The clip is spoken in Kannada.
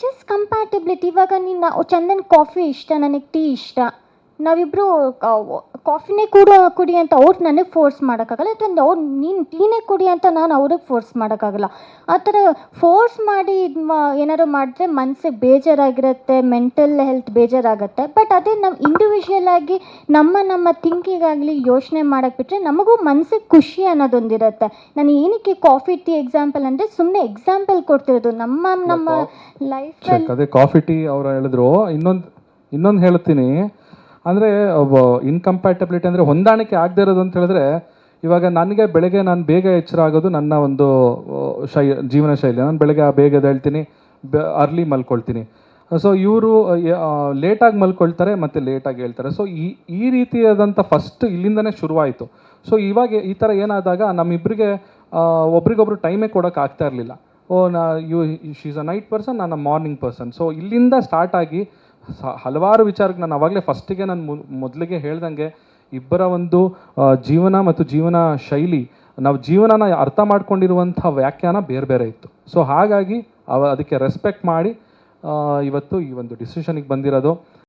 Just compatibility. ಇವಾಗ ನೀನು ಚಂದನ್ ಕಾಫಿ ಇಷ್ಟ, ನನಗೆ ಟೀ ಇಷ್ಟ, ನಾವಿಬ್ಬರು ಕಾಫಿನೇ ಕುಡಿ ಅಂತ ಅವ್ರು ನನಗೆ ಫೋರ್ಸ್ ಮಾಡೋಕ್ಕಾಗಲ್ಲ, ಅಥವಾ ಅವ್ರು ನೀನು ಟೀನೇ ಕುಡಿ ಅಂತ ನಾನು ಅವ್ರಿಗೆ ಫೋರ್ಸ್ ಮಾಡೋಕ್ಕಾಗಲ್ಲ. ಆ ಥರ ಫೋರ್ಸ್ ಮಾಡಿ ಏನಾದ್ರು ಮಾಡಿದ್ರೆ ಮನಸ್ಸಿಗೆ ಬೇಜಾರಾಗಿರುತ್ತೆ, ಮೆಂಟಲ್ ಹೆಲ್ತ್ ಬೇಜಾರಾಗುತ್ತೆ. ಬಟ್ ಅದೇ ನಾವು ಇಂಡಿವಿಜುವಲ್ ಆಗಿ ನಮ್ಮ ಥಿಂಕಿಗಾಗಲಿ ಯೋಚನೆ ಮಾಡೋಕ್ಕೆ ಬಿಟ್ಟರೆ ನಮಗೂ ಮನಸ್ಸಿಗೆ ಖುಷಿ ಅನ್ನೋದೊಂದಿರುತ್ತೆ. ನಾನು ಏನಕ್ಕೆ ಕಾಫಿ ಟೀ ಎಕ್ಸಾಂಪಲ್ ಅಂದರೆ ಸುಮ್ಮನೆ ಎಕ್ಸಾಂಪಲ್ ಕೊಡ್ತಿರೋದು ನಮ್ಮ ಲೈಫಲ್ಲಿ. ಅದೇ ಕಾಫಿ ಟೀ ಅವರು ಹೇಳಿದ್ರು. ಇನ್ನೊಂದು ಹೇಳ್ತೀನಿ ಅಂದರೆ ಇನ್ಕಂಪ್ಯಾಟಬಿಲಿಟಿ ಅಂದರೆ ಹೊಂದಾಣಿಕೆ ಆಗದೆ ಇರೋದು ಅಂತ ಹೇಳಿದ್ರೆ, ಇವಾಗ ನನಗೆ ಬೆಳಗ್ಗೆ ನಾನು ಬೇಗ ಎಚ್ಚರ ಆಗೋದು ನನ್ನ ಒಂದು ಜೀವನ ಶೈಲಿ. ನಾನು ಬೆಳಗ್ಗೆ ಬೇಗ ಎದ್ದೇಳ್ತೀನಿ, ಅರ್ಲಿ ಮಲ್ಕೊಳ್ತೀನಿ. ಸೊ ಇವರು ಲೇಟಾಗಿ ಮಲ್ಕೊಳ್ತಾರೆ ಮತ್ತು ಲೇಟಾಗಿ ಹೇಳ್ತಾರೆ. ಸೊ ಈ ರೀತಿಯಾದಂಥ ಫಸ್ಟ್ ಇಲ್ಲಿಂದನೇ ಶುರುವಾಯಿತು. ಸೊ ಇವಾಗ ಈ ಥರ ಏನಾದಾಗ ನಮ್ಮಿಬ್ಬರಿಗೆ ಒಬ್ರಿಗೊಬ್ರು ಟೈಮೇ ಕೊಡೋಕೆ ಆಗ್ತಾ ಇರಲಿಲ್ಲ. She is a night person, ನಾನು ಮಾರ್ನಿಂಗ್ ಪರ್ಸನ್. ಸೊ ಇಲ್ಲಿಂದ ಸ್ಟಾರ್ಟ್ ಆಗಿ ಹಲವಾರು ವಿಚಾರಕ್ಕೆ ನಾನು ಆವಾಗಲೇ ಫಸ್ಟಿಗೆ ನಾನು ಮೊದಲಿಗೆ ಹೇಳ್ದಂಗೆ ಇಬ್ಬರ ಒಂದು ಜೀವನ ಮತ್ತು ಜೀವನ ಶೈಲಿ, ನಾವು ಜೀವನನ ಅರ್ಥ ಮಾಡ್ಕೊಂಡಿರುವಂಥ ವ್ಯಾಖ್ಯಾನ ಬೇರೆ ಬೇರೆ ಇತ್ತು. ಸೊ ಹಾಗಾಗಿ ಅದಕ್ಕೆ ರೆಸ್ಪೆಕ್ಟ್ ಮಾಡಿ ಇವತ್ತು ಈ ಒಂದು ಡಿಸಿಷನಿಗೆ ಬಂದಿರೋದು.